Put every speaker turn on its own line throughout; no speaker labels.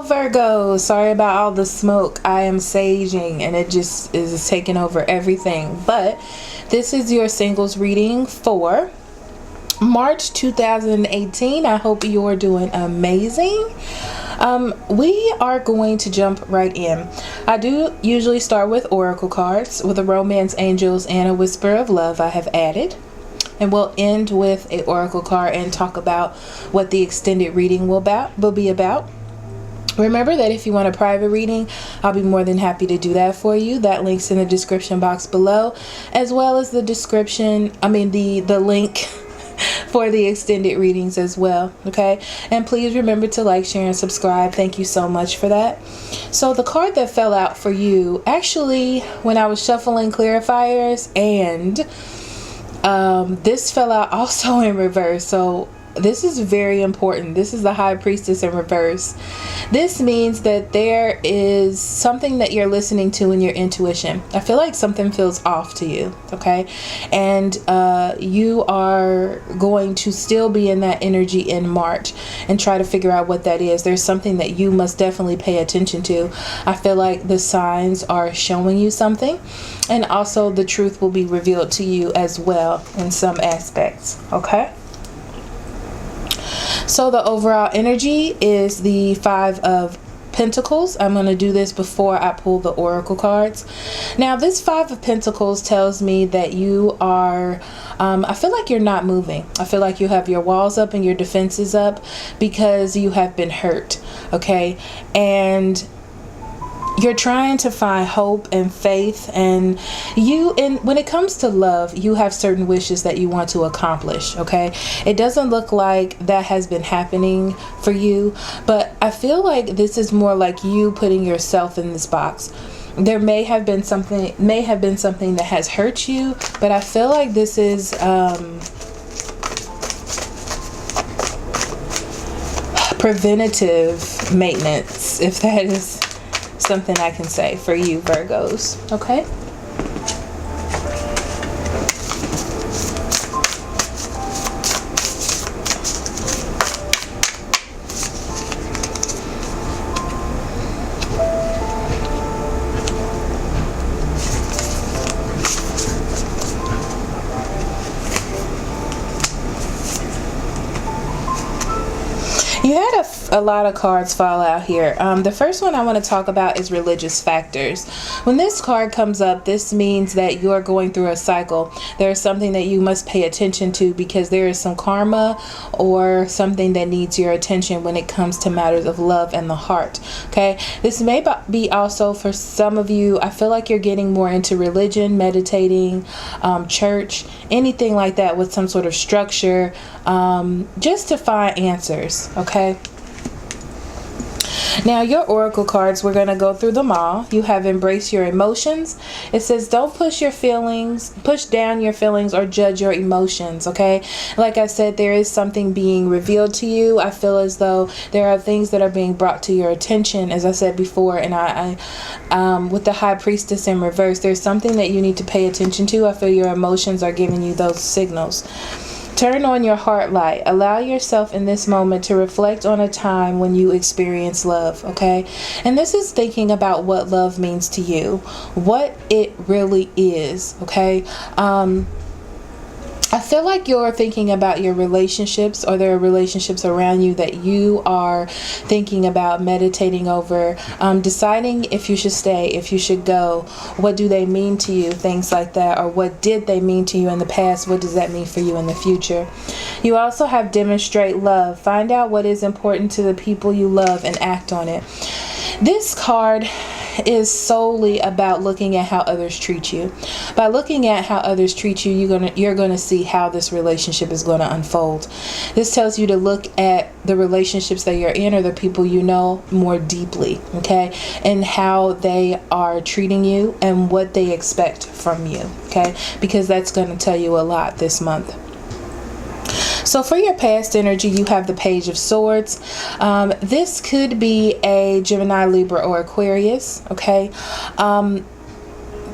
Virgo, sorry about all the smoke. I am saging and it just is taking over everything. But this is your singles reading for March 2018. I hope you're doing amazing. We are going to jump right in. I do usually start with oracle cards with a romance, angels, and a whisper of love I have added. And we'll end with a oracle card and talk about what the extended reading will be about. Remember that if you want a private reading, I'll be more than happy to do that for you. That link's in the description box below, as well as the link for the extended readings as well. Okay, and please remember to like, share, and subscribe. Thank you so much for that. So the card that fell out for you, actually, when I was shuffling clarifiers, and this fell out also in reverse. So this is very important. This is the High Priestess in reverse. This means that there is something that you're listening to in your intuition. I feel like something feels off to you, okay? And you are going to still be in that energy in March and try to figure out what that is. There's something that you must definitely pay attention to. I feel like the signs are showing you something, and also the truth will be revealed to you as well in some aspects, okay? So the overall energy is the Five of Pentacles. I'm going to do this before I pull the oracle cards. Now this Five of Pentacles tells me that you are, I feel like you're not moving. I feel like you have your walls up and your defenses up because you have been hurt, okay? And you're trying to find hope and faith, and when it comes to love, you have certain wishes that you want to accomplish, okay? It doesn't look like that has been happening for you, but I feel like this is more like you putting yourself in this box. There may have been something that has hurt you, but I feel like this is preventative maintenance, if that is something I can say for you Virgos, okay? You had a lot of cards fall out here. The first one I want to talk about is religious factors. When this card comes up, this means that you're going through a cycle. There's something that you must pay attention to because there is some karma or something that needs your attention when it comes to matters of love and the heart. Okay, this may be also for some of you. I feel like you're getting more into religion, meditating, church, anything like that with some sort of structure, just to find answers. Okay. Now your oracle cards, we're going to go through them all. You have embraced your emotions. It says don't push down your feelings or judge your emotions, okay? Like I said, there is something being revealed to you. I feel as though there are things that are being brought to your attention, as I said before, and I with the High Priestess in reverse, there's something that you need to pay attention to. I feel your emotions are giving you those signals. Turn on your heart light. Allow yourself in this moment to reflect on a time when you experience love, okay? And this is thinking about what love means to you, what it really is, okay? I feel like you're thinking about your relationships, or there are relationships around you that you are thinking about, meditating over, deciding if you should stay, if you should go, what do they mean to you, things like that, or what did they mean to you in the past, what does that mean for you in the future. You also have demonstrate love. Find out what is important to the people you love and act on it. This card is solely about looking at how others treat you. By looking at how others treat you, you're gonna see how this relationship is going to unfold. This tells you to look at the relationships that you're in, or the people you know, more deeply, okay, and how they are treating you and what they expect from you, okay, because that's going to tell you a lot this month. So for your past energy, you have the Page of Swords. This could be a Gemini, Libra, or Aquarius, okay?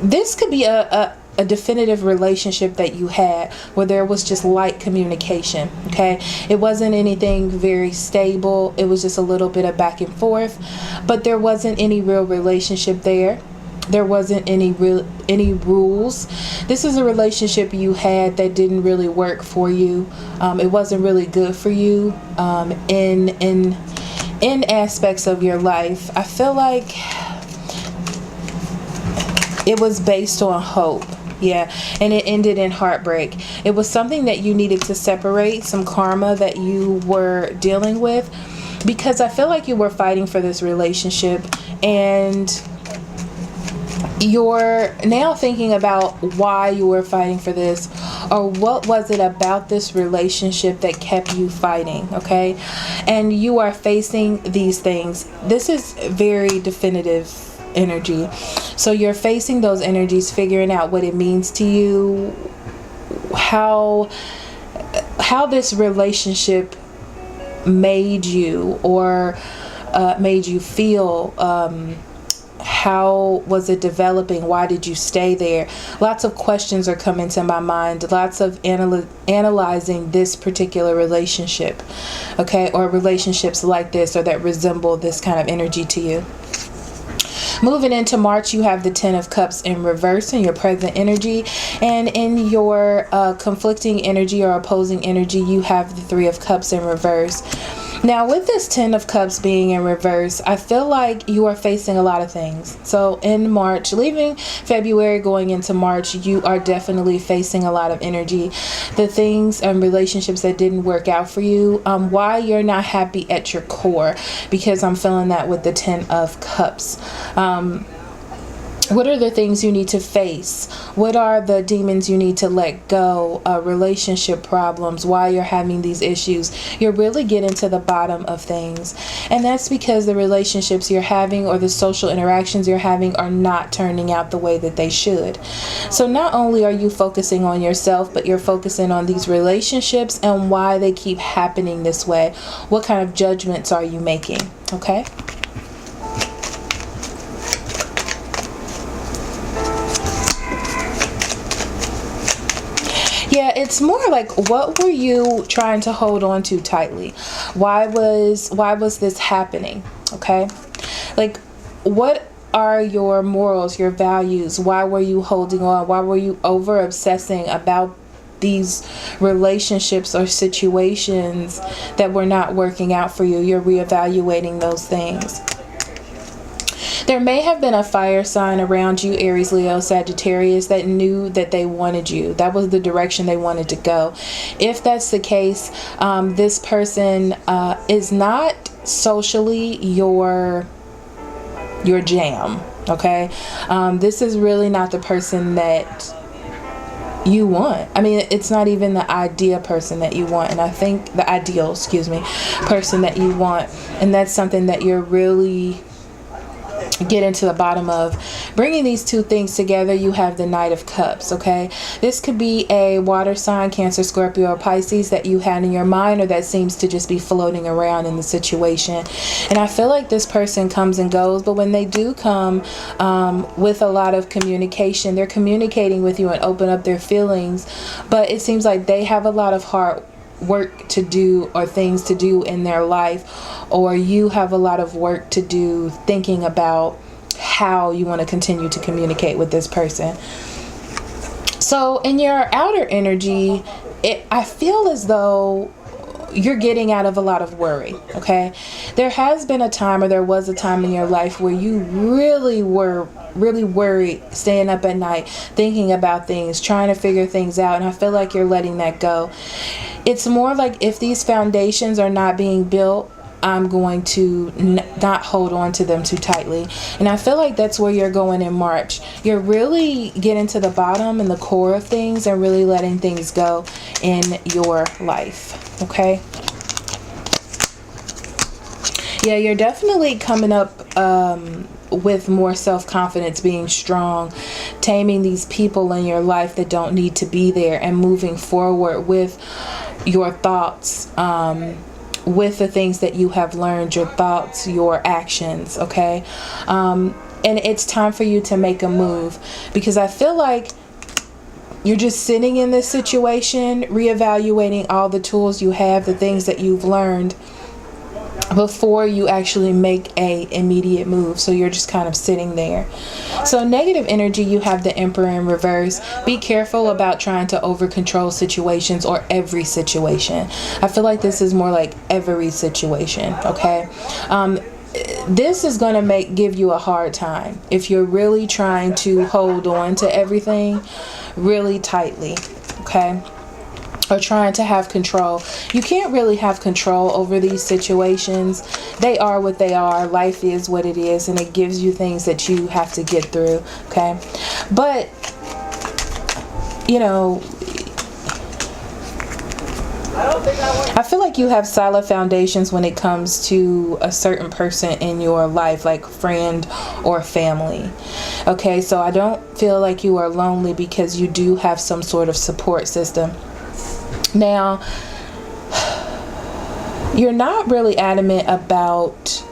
This could be a a definitive relationship that you had where there was just light communication. Okay, it wasn't anything very stable. It was just a little bit of back and forth, but there wasn't any real relationship there. There wasn't any rules. This is a relationship you had that didn't really work for you. It wasn't really good for you in aspects of your life. I feel like it was based on hope. Yeah, and it ended in heartbreak. It was something that you needed to separate, some karma that you were dealing with, because I feel like you were fighting for this relationship, and you're now thinking about why you were fighting for this, or what was it about this relationship that kept you fighting. Okay, and you are facing these things. This is very definitive energy, so you're facing those energies, figuring out what it means to you, how this relationship made you, or made you feel. How was it developing? Why did you stay there? Lots of questions are coming to my mind. Lots of analyzing this particular relationship, okay, or relationships like this or that resemble this kind of energy to you. Moving into March, you have the 10 of Cups in reverse in your present energy, and in your conflicting energy or opposing energy, you have the 3 of Cups in reverse. Now, with this 10 of Cups being in reverse, I feel like you are facing a lot of things. So in March, leaving February, going into March, you are definitely facing a lot of energy. The things and relationships that didn't work out for you, why you're not happy at your core, because I'm feeling that with the 10 of Cups. What are the things you need to face? What are the demons you need to let go? Relationship problems, why you're having these issues. You're really getting to the bottom of things. And that's because the relationships you're having or the social interactions you're having are not turning out the way that they should. So not only are you focusing on yourself, but you're focusing on these relationships and why they keep happening this way. What kind of judgments are you making? Okay? Yeah, it's more like, what were you trying to hold on to tightly? Why was this happening? Okay? Like, what are your morals, your values? Why were you holding on? Why were you over obsessing about these relationships or situations that were not working out for you? You're reevaluating those things. There may have been a fire sign around you, Aries, Leo, Sagittarius, that knew that they wanted you. That was the direction they wanted to go. If that's the case, this person is not socially your jam, okay? This is really not the person that you want. I mean, it's not even the person that you want, and I think the ideal, person that you want, and that's something that you're really getting to the bottom of. Bringing these two things together, you have the Knight of Cups. Okay, this could be a water sign, Cancer, Scorpio, or Pisces, that you had in your mind, or that seems to just be floating around in the situation. And I feel like this person comes and goes, but when they do come with a lot of communication, they're communicating with you and open up their feelings, but it seems like they have a lot of hard work to do or things to do in their life, or you have a lot of work to do thinking about how you want to continue to communicate with this person. So in your outer energy, I feel as though you're getting out of a lot of worry. Okay, there has been a time, or there was a time in your life where you really were worried, staying up at night, thinking about things, trying to figure things out, and I feel like you're letting that go. It's more like, if these foundations are not being built, I'm going to not hold on to them too tightly. And I feel like that's where you're going in March. You're really getting to the bottom and the core of things and really letting things go in your life. Okay? Yeah, you're definitely coming up with more self-confidence, being strong, taming these people in your life that don't need to be there, and moving forward with your thoughts, with the things that you have learned, your thoughts, your actions. Okay, and it's time for you to make a move, because I feel like You're just sitting in this situation, reevaluating all the tools you have, the things that you've learned before you actually make a immediate move. So you're just kind of sitting there. So negative energy, you have the Emperor in reverse. Be careful about trying to over control situations or every situation. I feel like this is more like every situation. Okay. This is going to give you a hard time if you're really trying to hold on to everything really tightly. Okay. Or trying to have control. You can't really have control over these situations. They are what they are. Life is what it is, and it gives you things that you have to get through. Okay. But, you know, I feel like you have solid foundations when it comes to a certain person in your life, like friend or family. Okay, so I don't feel like you are lonely because you do have some sort of support system. Now, you're not really adamant about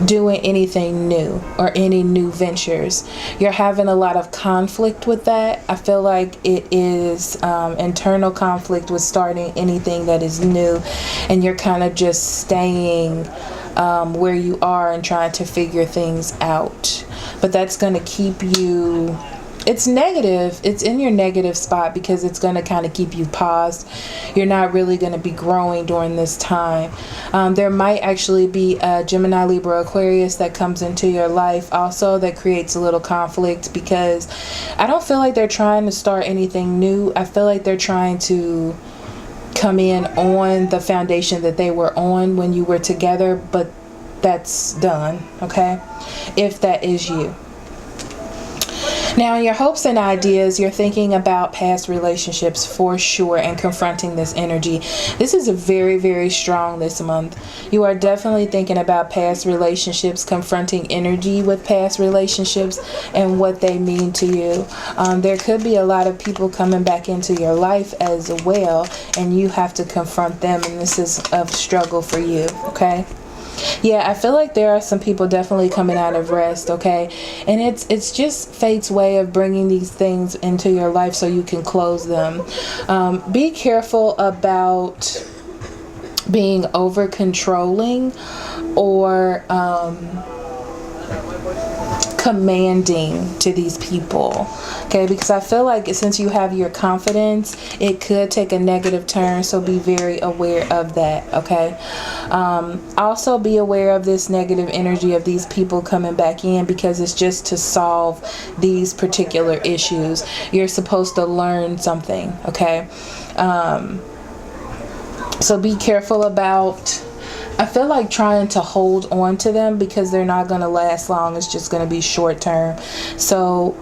doing anything new or any new ventures. You're having a lot of conflict with that. I feel like it is internal conflict with starting anything that is new, and you're kind of just staying where you are and trying to figure things out. But that's going to keep you... It's negative. It's in your negative spot because it's going to kind of keep you paused. You're not really going to be growing during this time. There might actually be a Gemini, Libra, Aquarius that comes into your life also that creates a little conflict, because I don't feel like they're trying to start anything new. I feel like they're trying to come in on the foundation that they were on when you were together, but that's done. Okay, if that is you. Now, in your hopes and ideas, you're thinking about past relationships for sure and confronting this energy. This is a very, very strong this month. You are definitely thinking about past relationships, confronting energy with past relationships and what they mean to you. There could be a lot of people coming back into your life as well, and you have to confront them, and this is a struggle for you, okay? Yeah, I feel like there are some people definitely coming out of rest, okay? And it's just fate's way of bringing these things into your life so you can close them. Be careful about being over controlling or commanding to these people, okay? Because I feel like since you have your confidence, it could take a negative turn, so be very aware of that, okay? Also be aware of this negative energy of these people coming back in, because it's just to solve these particular issues. You're supposed to learn something, okay? So be careful about... I feel like trying to hold on to them, because they're not going to last long. It's just going to be short term. So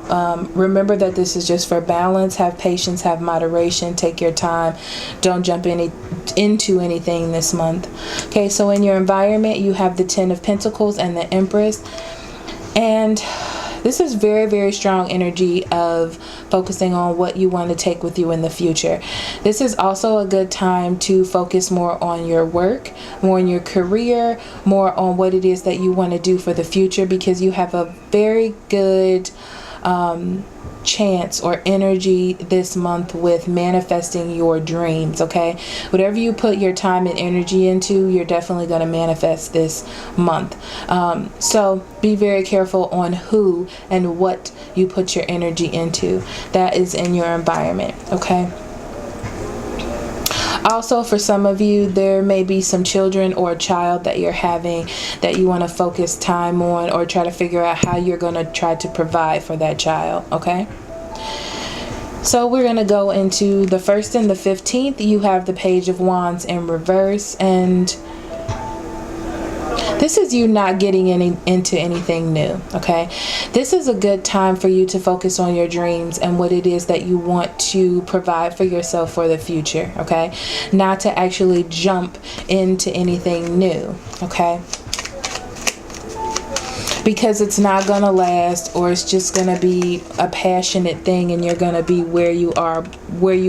remember that this is just for balance. Have patience, have moderation, take your time. Don't jump into anything this month. Okay, so in your environment, you have the 10 of Pentacles and the Empress. And this is very, very strong energy of focusing on what you want to take with you in the future. This is also a good time to focus more on your work, more on your career, more on what it is that you want to do for the future, because you have a very good chance or energy this month with manifesting your dreams, okay? Whatever you put your time and energy into, you're definitely going to manifest this month. So be very careful on who and what you put your energy into. That is in your environment, okay? Also, for some of you, there may be some children or a child that you're having that you want to focus time on, or try to figure out how you're going to try to provide for that child, okay? So we're going to go into the 1st and the 15th. You have the Page of Wands in reverse, and this is you not getting into anything new, okay? This is a good time for you to focus on your dreams and what it is that you want to provide for yourself for the future, okay? Not to actually jump into anything new, okay? because it's not gonna last, or it's just gonna be a passionate thing and you're gonna be where you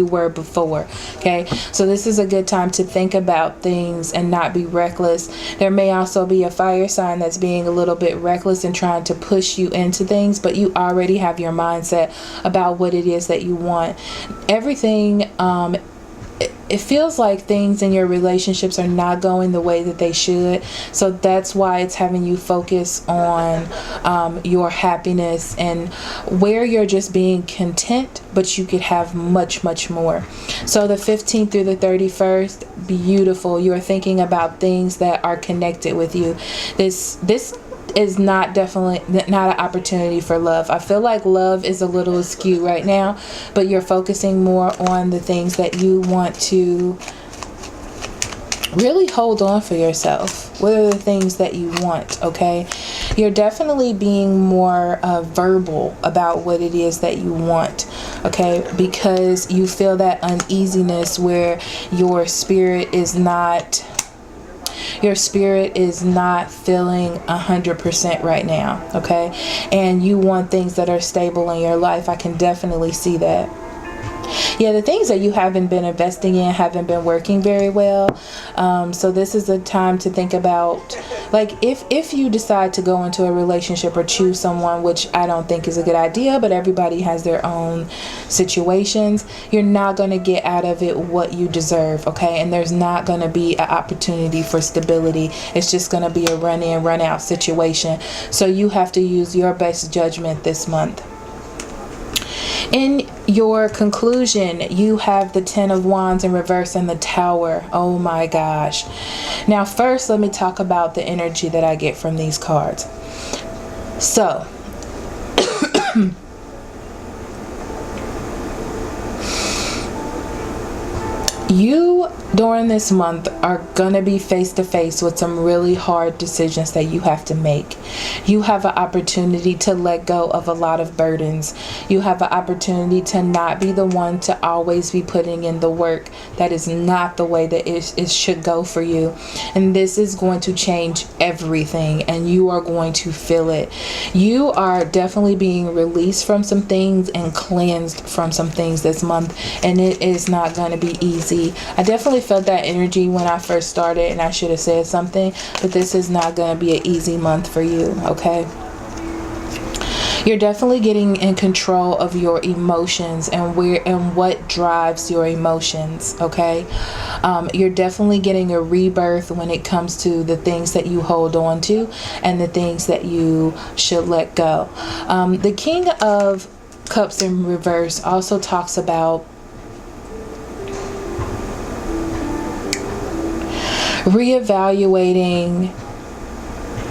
were before. Okay, so this is a good time to think about things and not be reckless. There may also be a fire sign that's being a little bit reckless and trying to push you into things, but you already have your mindset about what it is that you want. Everything, it feels like things in your relationships are not going the way that they should. So that's why it's having you focus on your happiness and where you're just being content, but you could have much, much more. So the 15th through the 31st, beautiful. You are thinking about things that are connected with you. This is definitely not an opportunity for love. I feel like love is a little askew right now, but you're focusing more on the things that you want to really hold on for yourself. What are the things that you want? Okay, you're definitely being more verbal about what it is that you want. Okay, because you feel that uneasiness where your spirit is not feeling 100% right now. Okay, and you want things that are stable in your life. I can definitely see that. Yeah, the things that you haven't been investing in haven't been working very well. So this is a time to think about, like, if you decide to go into a relationship or choose someone, which I don't think is a good idea, but everybody has their own situations, you're not going to get out of it what you deserve. Okay, and there's not going to be an opportunity for stability. It's just going to be a run in, run out situation. So you have to use your best judgment this month. In your conclusion, you have the 10 of Wands in reverse and the Tower. Oh my gosh. Now, first, let me talk about the energy that I get from these cards. So, you during this month are gonna be face to face with some really hard decisions that you have to make. You have an opportunity to let go of a lot of burdens. You have an opportunity to not be the one to always be putting in the work. That is not the way that it should go for you. And this is going to change everything, and you are going to feel it. You are definitely being released from some things and cleansed from some things this month, and it is not going to be easy. I definitely felt that energy when I first started, and I should have said something, but this is not going to be an easy month for you. Okay, you're definitely getting in control of your emotions and what drives your emotions. Okay, you're definitely getting a rebirth when it comes to the things that you hold on to and the things that you should let go. The King of Cups in reverse also talks about reevaluating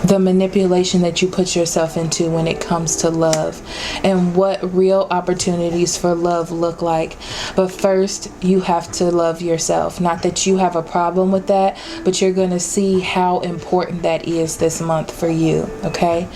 the manipulation that you put yourself into when it comes to love and what real opportunities for love look like. But first, you have to love yourself. Not that you have a problem with that, but you're going to see how important that is this month for you. Okay.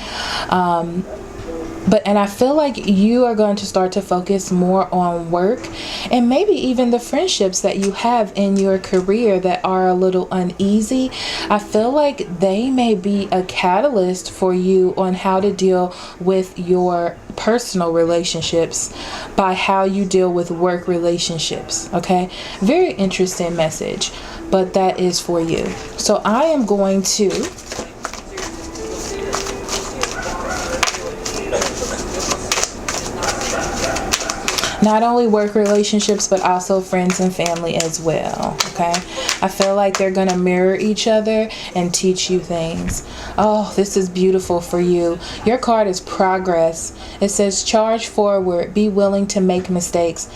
And I feel like you are going to start to focus more on work and maybe even the friendships that you have in your career that are a little uneasy. I feel like they may be a catalyst for you on how to deal with your personal relationships by how you deal with work relationships. Okay, very interesting message, but that is for you. So I am going to not only work relationships, but also friends and family as well. Okay, I feel like they're going to mirror each other and teach you things. Oh, this is beautiful for you. Your card is progress. It says charge forward, be willing to make mistakes.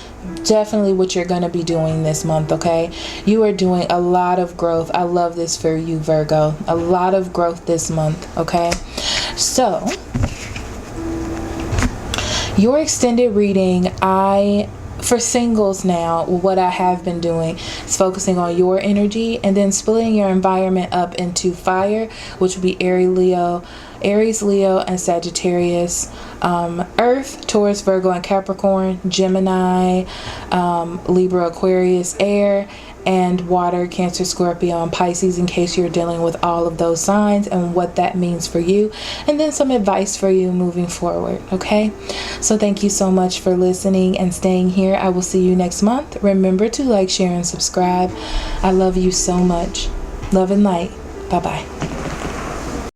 Definitely what you're going to be doing this month. Okay, you are doing a lot of growth. I love this for you, Virgo. A lot of growth this month. Okay, so your extended reading, for singles now, what I have been doing is focusing on your energy and then splitting your environment up into fire, which would be Aries, Leo, Aries, Leo, and Sagittarius. Earth, Taurus, Virgo, and Capricorn. Gemini, Libra, Aquarius, air. And water, Cancer, Scorpio, and Pisces, in case you're dealing with all of those signs and what that means for you. And then some advice for you moving forward, okay? So thank you so much for listening and staying here. I will see you next month. Remember to like, share, and subscribe. I love you so much. Love and light. Bye-bye.